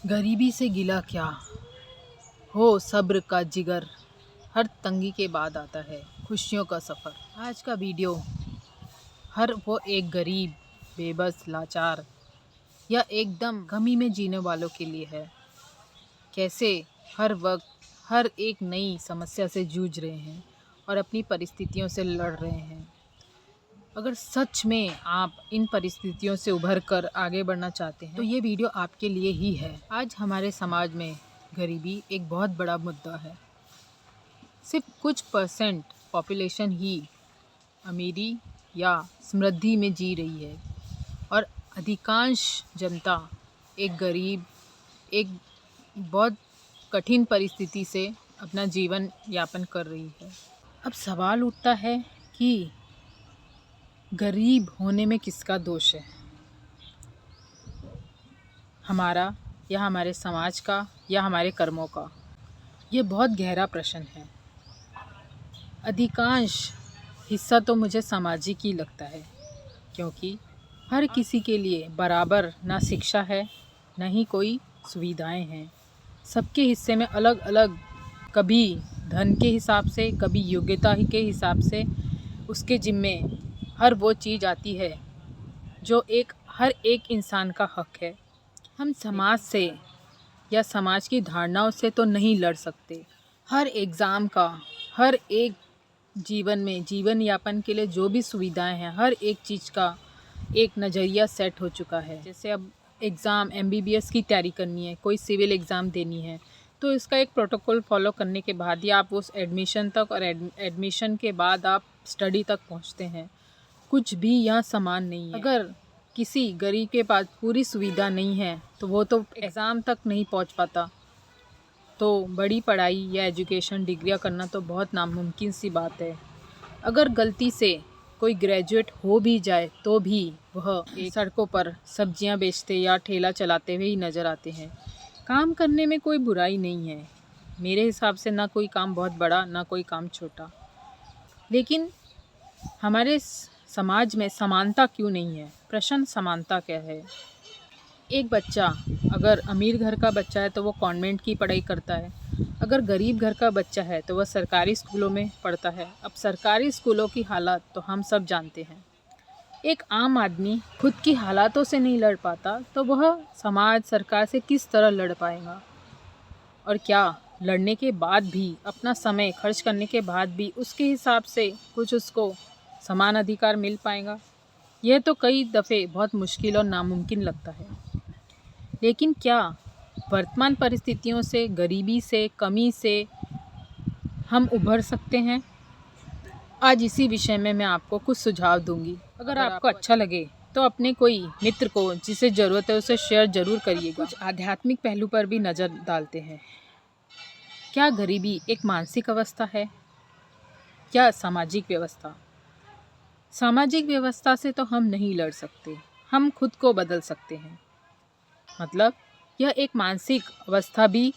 गरीबी से गिला क्या हो, सब्र का जिगर, हर तंगी के बाद आता है खुशियों का सफ़र। आज का वीडियो हर वो एक गरीब, बेबस, लाचार या एकदम कमी में जीने वालों के लिए है। कैसे हर वक्त हर एक नई समस्या से जूझ रहे हैं और अपनी परिस्थितियों से लड़ रहे हैं। अगर सच में आप इन परिस्थितियों से उभर कर आगे बढ़ना चाहते हैं तो ये वीडियो आपके लिए ही है। आज हमारे समाज में गरीबी एक बहुत बड़ा मुद्दा है। सिर्फ कुछ परसेंट पॉपुलेशन ही अमीरी या समृद्धि में जी रही है और अधिकांश जनता एक गरीब, एक बहुत कठिन परिस्थिति से अपना जीवन यापन कर रही है। अब सवाल उठता है कि गरीब होने में किसका दोष है, हमारा या हमारे समाज का या हमारे कर्मों का? ये बहुत गहरा प्रश्न है। अधिकांश हिस्सा तो मुझे सामाजिक ही लगता है, क्योंकि हर किसी के लिए बराबर ना शिक्षा है, ना ही कोई सुविधाएं हैं। सबके हिस्से में अलग अलग, कभी धन के हिसाब से, कभी योग्यता के हिसाब से उसके जिम्मे हर वो चीज़ आती है जो हर एक इंसान का हक है। हम समाज से या समाज की धारणाओं से तो नहीं लड़ सकते। हर एग्ज़ाम का, हर एक जीवन में जीवन यापन के लिए जो भी सुविधाएं हैं, हर एक चीज़ का एक नज़रिया सेट हो चुका है। जैसे अब एग्ज़ाम MBBS की तैयारी करनी है, कोई सिविल एग्ज़ाम देनी है, तो इसका एक प्रोटोकॉल फॉलो करने के बाद ही आप उस एडमिशन तक और एडमिशन के बाद आप स्टडी तक पहुंचते हैं। कुछ भी यहाँ समान नहीं है। अगर किसी गरीब के पास पूरी सुविधा नहीं है तो वो तो एग्ज़ाम तक नहीं पहुंच पाता। तो बड़ी पढ़ाई या एजुकेशन, डिग्रियां करना तो बहुत नामुमकिन सी बात है। अगर गलती से कोई ग्रेजुएट हो भी जाए तो भी वह सड़कों पर सब्जियां बेचते या ठेला चलाते हुए ही नज़र आते हैं। काम करने में कोई बुराई नहीं है मेरे हिसाब से, ना कोई काम बहुत बड़ा ना कोई काम छोटा। लेकिन हमारे समाज में समानता क्यों नहीं है? प्रश्न समानता क्या है? एक बच्चा अगर अमीर घर का बच्चा है तो वो कॉन्वेंट की पढ़ाई करता है, अगर गरीब घर का बच्चा है तो वह सरकारी स्कूलों में पढ़ता है। अब सरकारी स्कूलों की हालत तो हम सब जानते हैं। एक आम आदमी खुद की हालातों से नहीं लड़ पाता तो वह समाज, सरकार से किस तरह लड़ पाएगा? और क्या लड़ने के बाद भी, अपना समय खर्च करने के बाद भी उसके हिसाब से कुछ उसको समान अधिकार मिल पाएगा? यह तो कई दफ़े बहुत मुश्किल और नामुमकिन लगता है। लेकिन क्या वर्तमान परिस्थितियों से, गरीबी से, कमी से हम उभर सकते हैं? आज इसी विषय में मैं आपको कुछ सुझाव दूंगी। अगर आपको अच्छा लगे तो अपने कोई मित्र को जिसे ज़रूरत है उसे शेयर ज़रूर करिएगा। कुछ आध्यात्मिक पहलू पर भी नज़र डालते हैं। क्या गरीबी एक मानसिक अवस्था है या सामाजिक व्यवस्था? सामाजिक व्यवस्था से तो हम नहीं लड़ सकते, हम खुद को बदल सकते हैं। मतलब यह एक मानसिक अवस्था भी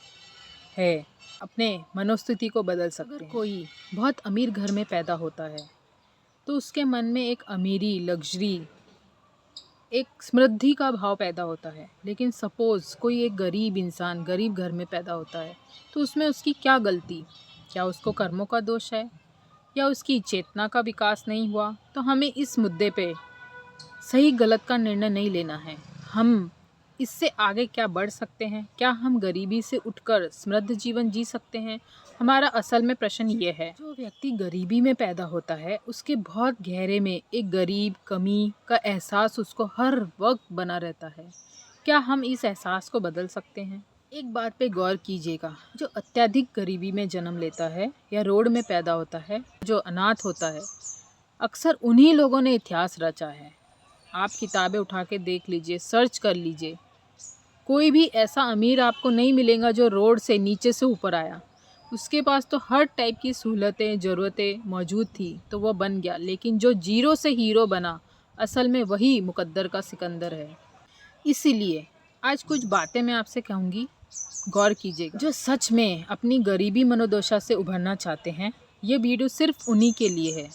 है, अपने मनोस्थिति को बदल सकते हैं। कोई बहुत अमीर घर में पैदा होता है तो उसके मन में एक अमीरी, लग्जरी, एक समृद्धि का भाव पैदा होता है। लेकिन सपोज़ कोई एक गरीब इंसान गरीब घर में पैदा होता है तो उसमें उसकी क्या गलती? क्या उसको कर्मों का दोष है या उसकी चेतना का विकास नहीं हुआ? तो हमें इस मुद्दे पे सही गलत का निर्णय नहीं लेना है। हम इससे आगे क्या बढ़ सकते हैं? क्या हम गरीबी से उठकर समृद्ध जीवन जी सकते हैं? हमारा असल में प्रश्न ये है। जो व्यक्ति गरीबी में पैदा होता है उसके बहुत गहरे में एक गरीब, कमी का एहसास उसको हर वक्त बना रहता है। क्या हम इस एहसास को बदल सकते हैं? एक बात पे गौर कीजिएगा, जो अत्यधिक गरीबी में जन्म लेता है या रोड में पैदा होता है, जो अनाथ होता है, अक्सर उन्हीं लोगों ने इतिहास रचा है। आप किताबें उठा के देख लीजिए, सर्च कर लीजिए, कोई भी ऐसा अमीर आपको नहीं मिलेगा जो रोड से नीचे से ऊपर आया। उसके पास तो हर टाइप की सहूलतें, ज़रूरतें मौजूद थी तो वह बन गया। लेकिन जो जीरो से हीरो बना, असल में वही मुकद्दर का सिकंदर है। इसीलिए आज कुछ बातें मैं आपसे कहूँगी, गौर कीजिएगा। जो सच में अपनी गरीबी मनोदशा से उभरना चाहते हैं, ये वीडियो सिर्फ उन्हीं के लिए है,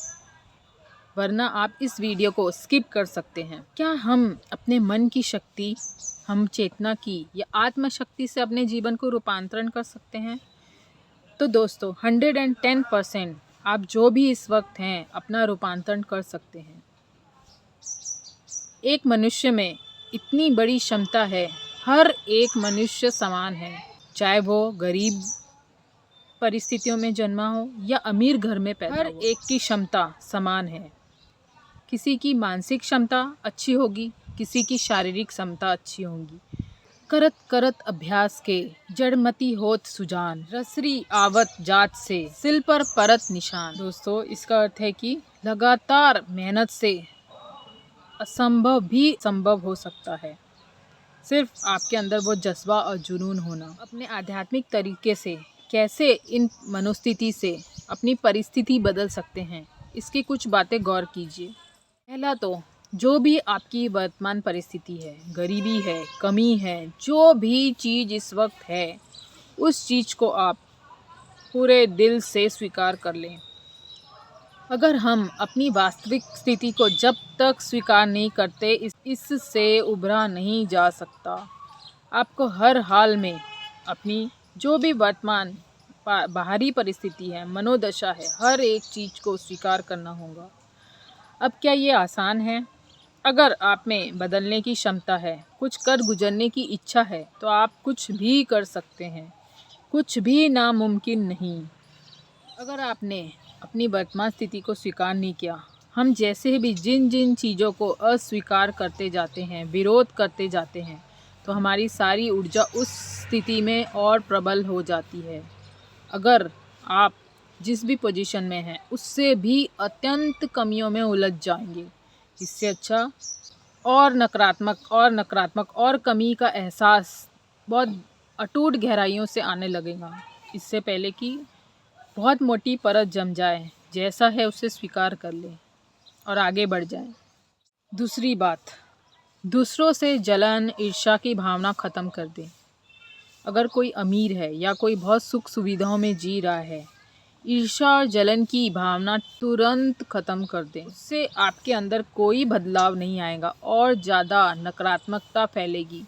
वरना आप इस वीडियो को स्किप कर सकते हैं। क्या हम अपने मन की शक्ति, हम चेतना की या आत्मशक्ति से अपने जीवन को रूपांतरण कर सकते हैं? तो दोस्तों 110% आप जो भी इस वक्त हैं अपना रूपांतरण कर सकते हैं। एक मनुष्य में इतनी बड़ी क्षमता है, हर एक मनुष्य समान है, चाहे वो गरीब परिस्थितियों में जन्मा हो या अमीर घर में पैदा हो। हर एक की क्षमता समान है। किसी की मानसिक क्षमता अच्छी होगी, किसी की शारीरिक क्षमता अच्छी होगी। करत करत अभ्यास के जड़मती होत सुजान, रसरी आवत जात से सिल पर परत निशान। दोस्तों इसका अर्थ है कि लगातार मेहनत से असंभव भी संभव हो सकता है। सिर्फ आपके अंदर वो जज्बा और जुनून होना। अपने आध्यात्मिक तरीके से कैसे इन मनोस्थिति से अपनी परिस्थिति बदल सकते हैं, इसकी कुछ बातें गौर कीजिए। पहला तो जो भी आपकी वर्तमान परिस्थिति है, गरीबी है, कमी है, जो भी चीज़ इस वक्त है, उस चीज़ को आप पूरे दिल से स्वीकार कर लें। अगर हम अपनी वास्तविक स्थिति को जब तक स्वीकार नहीं करते, इससे उभरा नहीं जा सकता। आपको हर हाल में अपनी जो भी वर्तमान बाहरी परिस्थिति है, मनोदशा है, हर एक चीज़ को स्वीकार करना होगा। अब क्या ये आसान है? अगर आप में बदलने की क्षमता है, कुछ कर गुजरने की इच्छा है, तो आप कुछ भी कर सकते हैं। कुछ भी नामुमकिन नहीं। अगर आपने अपनी वर्तमान स्थिति को स्वीकार नहीं किया, हम जैसे भी जिन जिन चीज़ों को अस्वीकार करते जाते हैं, विरोध करते जाते हैं, तो हमारी सारी ऊर्जा उस स्थिति में और प्रबल हो जाती है। अगर आप जिस भी पोजीशन में हैं, उससे भी अत्यंत कमियों में उलझ जाएंगे। इससे अच्छा और नकारात्मक और कमी का एहसास बहुत अटूट गहराइयों से आने लगेगा। इससे पहले कि बहुत मोटी परत जम जाए, जैसा है उसे स्वीकार कर लें और आगे बढ़ जाएं। दूसरी बात, दूसरों से जलन ईर्ष्या की भावना ख़त्म कर दें। अगर कोई अमीर है या कोई बहुत सुख सुविधाओं में जी रहा है, ईर्ष्या और जलन की भावना तुरंत ख़त्म कर दें। उससे आपके अंदर कोई बदलाव नहीं आएगा और ज़्यादा नकारात्मकता फैलेगी।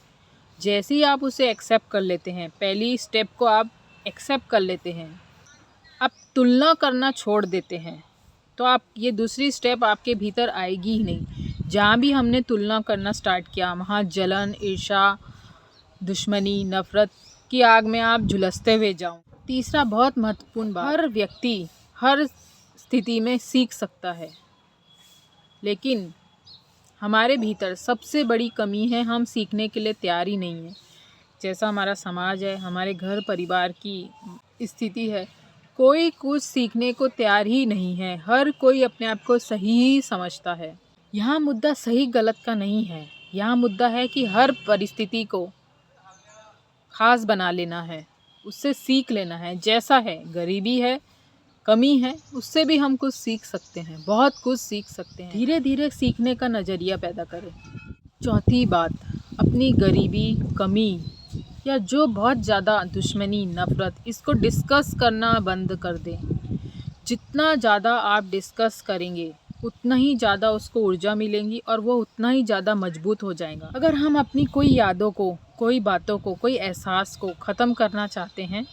जैसे ही आप उसे एक्सेप्ट कर लेते हैं, पहली स्टेप को आप एक्सेप्ट कर लेते हैं, आप तुलना करना छोड़ देते हैं, तो आप ये दूसरी स्टेप आपके भीतर आएगी ही नहीं। जहाँ भी हमने तुलना करना स्टार्ट किया, वहाँ जलन, ईर्ष्या, दुश्मनी, नफ़रत की आग में आप झुलसते हुए जाओ। तीसरा बहुत महत्वपूर्ण बात, हर व्यक्ति हर स्थिति में सीख सकता है, लेकिन हमारे भीतर सबसे बड़ी कमी है, हम सीखने के लिए तैयार ही नहीं है। जैसा हमारा समाज है, हमारे घर परिवार की स्थिति है, कोई कुछ सीखने को तैयार ही नहीं है। हर कोई अपने आप को सही ही समझता है। यहाँ मुद्दा सही गलत का नहीं है, यहाँ मुद्दा है कि हर परिस्थिति को खास बना लेना है, उससे सीख लेना है। जैसा है, गरीबी है, कमी है, उससे भी हम कुछ सीख सकते हैं, बहुत कुछ सीख सकते हैं। धीरे धीरे सीखने का नज़रिया पैदा करें। चौथी बात, अपनी गरीबी, कमी या जो बहुत ज़्यादा दुश्मनी, नफ़रत, इसको डिस्कस करना बंद कर दें। जितना ज़्यादा आप डिस्कस करेंगे, उतना ही ज़्यादा उसको ऊर्जा मिलेंगी और वो उतना ही ज़्यादा मजबूत हो जाएगा। अगर हम अपनी कोई यादों को, कोई बातों को, कोई एहसास को ख़त्म करना चाहते हैं,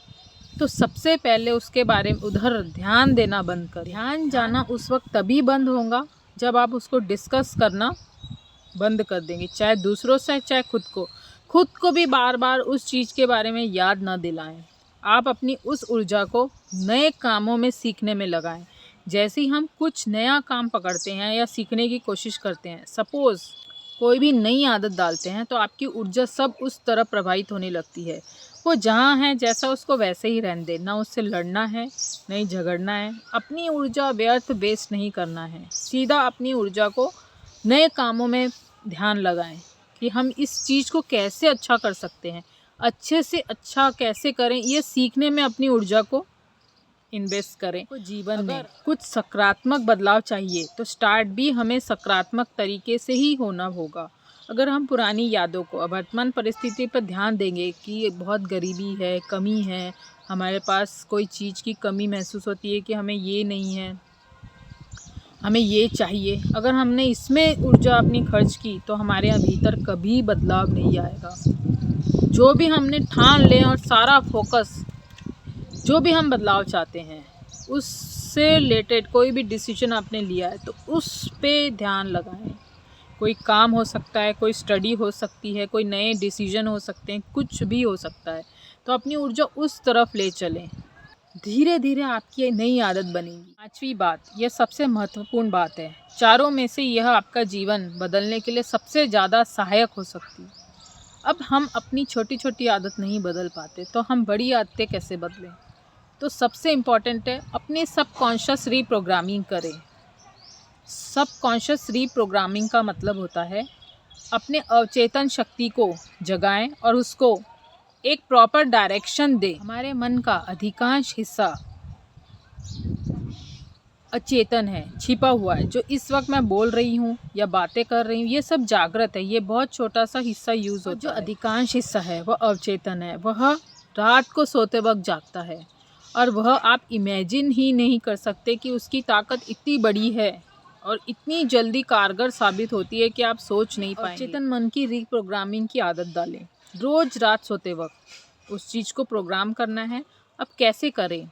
तो सबसे पहले उसके बारे में उधर ध्यान देना बंद कर। ध्यान जाना उस वक्त तभी बंद होगा जब आप उसको डिस्कस करना बंद कर देंगे, चाहे दूसरों से, चाहे खुद को भी बार बार उस चीज़ के बारे में याद ना दिलाएं। आप अपनी उस ऊर्जा को नए कामों में सीखने में लगाएं। जैसे ही हम कुछ नया काम पकड़ते हैं या सीखने की कोशिश करते हैं, सपोज़ कोई भी नई आदत डालते हैं, तो आपकी ऊर्जा सब उस तरफ प्रभावित होने लगती है। वो जहाँ है जैसा, उसको वैसे ही रहने दें, ना उससे लड़ना है, नहीं झगड़ना है। अपनी ऊर्जा व्यर्थ वेस्ट नहीं करना है, सीधा अपनी ऊर्जा को नए कामों में ध्यान लगाएं कि हम इस चीज़ को कैसे अच्छा कर सकते हैं, अच्छे से अच्छा कैसे करें, ये सीखने में अपनी ऊर्जा को इन्वेस्ट करें। तो जीवन में कुछ सकारात्मक बदलाव चाहिए, तो स्टार्ट भी हमें सकारात्मक तरीके से ही होना होगा। अगर हम पुरानी यादों को, वर्तमान परिस्थिति पर ध्यान देंगे कि बहुत गरीबी है, कमी है, हमारे पास कोई चीज़ की कमी महसूस होती है कि हमें ये नहीं है, हमें ये चाहिए, अगर हमने इसमें ऊर्जा अपनी खर्च की तो हमारे भीतर कभी बदलाव नहीं आएगा। जो भी हमने ठान लें और सारा फोकस, जो भी हम बदलाव चाहते हैं उससे रिलेटेड कोई भी डिसीजन आपने लिया है तो उस पे ध्यान लगाएं। कोई काम हो सकता है, कोई स्टडी हो सकती है, कोई नए डिसीजन हो सकते हैं, कुछ भी हो सकता है। तो अपनी ऊर्जा उस तरफ ले चलें, धीरे धीरे आपकी ये नई आदत बनेगी। 5वीं बात, यह सबसे महत्वपूर्ण बात है, चारों में से यह आपका जीवन बदलने के लिए सबसे ज़्यादा सहायक हो सकती है। अब हम अपनी छोटी छोटी आदत नहीं बदल पाते तो हम बड़ी आदतें कैसे बदलें? तो सबसे इम्पॉर्टेंट है अपने सबकॉन्शियस रीप्रोग्रामिंग करें। सबकॉन्शियस रीप्रोग्रामिंग का मतलब होता है अपने अवचेतन शक्ति को जगाएं और उसको एक प्रॉपर डायरेक्शन दें। हमारे मन का अधिकांश हिस्सा अचेतन है, छिपा हुआ है। जो इस वक्त मैं बोल रही हूँ या बातें कर रही हूँ ये सब जागृत है, ये बहुत छोटा सा हिस्सा यूज़ होता है। जो अधिकांश हिस्सा है वह अवचेतन है, वह रात को सोते वक्त जागता है और वह आप इमेजिन ही नहीं कर सकते कि उसकी ताकत इतनी बड़ी है और इतनी जल्दी कारगर साबित होती है कि आप सोच नहीं पाएंगे। अवचेतन मन की रीप्रोग्रामिंग की आदत डालें। रोज़ रात सोते वक्त उस चीज़ को प्रोग्राम करना है। अब कैसे करें?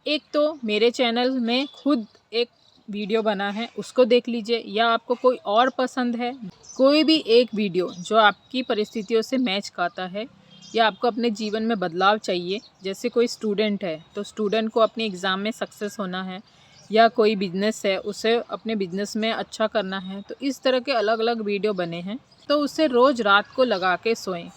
एक तो मेरे चैनल में खुद एक वीडियो बना है, उसको देख लीजिए, या आपको कोई और पसंद है कोई भी एक वीडियो जो आपकी परिस्थितियों से मैच खाता है या आपको अपने जीवन में बदलाव चाहिए। जैसे कोई स्टूडेंट है तो स्टूडेंट को अपने एग्ज़ाम में सक्सेस होना है, या कोई बिजनेस है उसे अपने बिजनेस में अच्छा करना है, तो इस तरह के अलग अलग वीडियो बने हैं। तो उसे रोज़ रात को लगा के सोएं,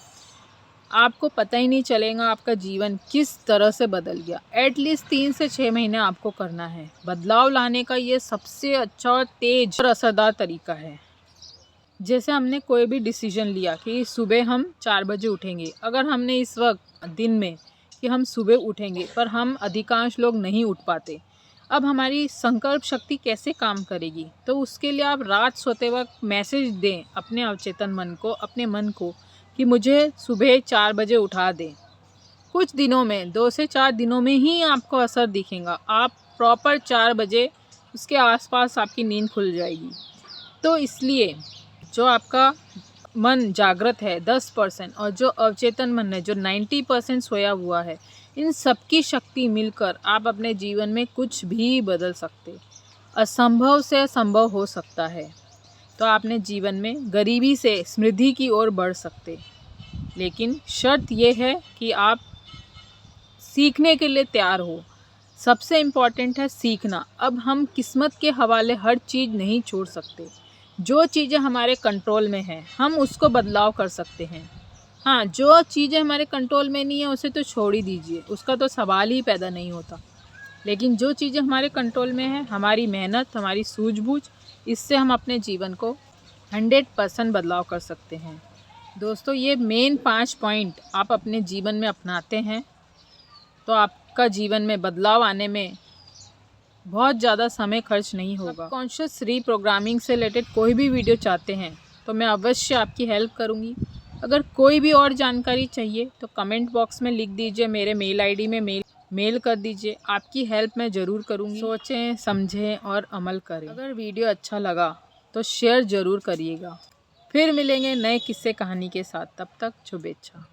आपको पता ही नहीं चलेगा आपका जीवन किस तरह से बदल गया। एटलीस्ट 3 से 6 महीने आपको करना है। बदलाव लाने का ये सबसे अच्छा और तेज और असरदार तरीका है। जैसे हमने कोई भी डिसीजन लिया कि सुबह हम 4 बजे उठेंगे, अगर हमने इस वक्त दिन में कि हम सुबह उठेंगे पर हम अधिकांश लोग नहीं उठ पाते, अब हमारी संकल्प शक्ति कैसे काम करेगी? तो उसके लिए आप रात सोते वक्त मैसेज दें अपने अवचेतन मन को, अपने मन को, कि मुझे सुबह 4 बजे उठा दें। कुछ दिनों में 2 से 4 दिनों में ही आपको असर दिखेगा। आप प्रॉपर 4 बजे उसके आसपास आपकी नींद खुल जाएगी। तो इसलिए जो आपका मन जागृत है 10% और जो अवचेतन मन है जो 90% सोया हुआ है, इन सबकी शक्ति मिलकर आप अपने जीवन में कुछ भी बदल सकते। असंभव से संभव हो सकता है। तो आपने जीवन में गरीबी से समृद्धि की ओर बढ़ सकते, लेकिन शर्त यह है कि आप सीखने के लिए तैयार हो। सबसे इम्पॉर्टेंट है सीखना। अब हम किस्मत के हवाले हर चीज़ नहीं छोड़ सकते। जो चीज़ें हमारे कंट्रोल में हैं हम उसको बदलाव कर सकते हैं। हाँ, जो चीज़ें हमारे कंट्रोल में नहीं है उसे तो छोड़ ही दीजिए, उसका तो सवाल ही पैदा नहीं होता। लेकिन जो चीज़ें हमारे कंट्रोल में है, हमारी मेहनत, हमारी सूझबूझ, इससे हम अपने जीवन को 100% बदलाव कर सकते हैं। दोस्तों, ये मेन 5 पॉइंट आप अपने जीवन में अपनाते हैं तो आपका जीवन में बदलाव आने में बहुत ज़्यादा समय खर्च नहीं होगा। कॉन्शियस रीप्रोग्रामिंग से रिलेटेड कोई भी वीडियो चाहते हैं तो मैं अवश्य आपकी हेल्प करूँगी। अगर कोई भी और जानकारी चाहिए तो कमेंट बॉक्स में लिख दीजिए, मेरे मेल आईडी में मेल कर दीजिए। आपकी हेल्प मैं ज़रूर करूँगी। सोचें, समझें और अमल करें। अगर वीडियो अच्छा लगा तो शेयर ज़रूर करिएगा। फिर मिलेंगे नए किस्से कहानी के साथ। तब तक शुभेच्छा।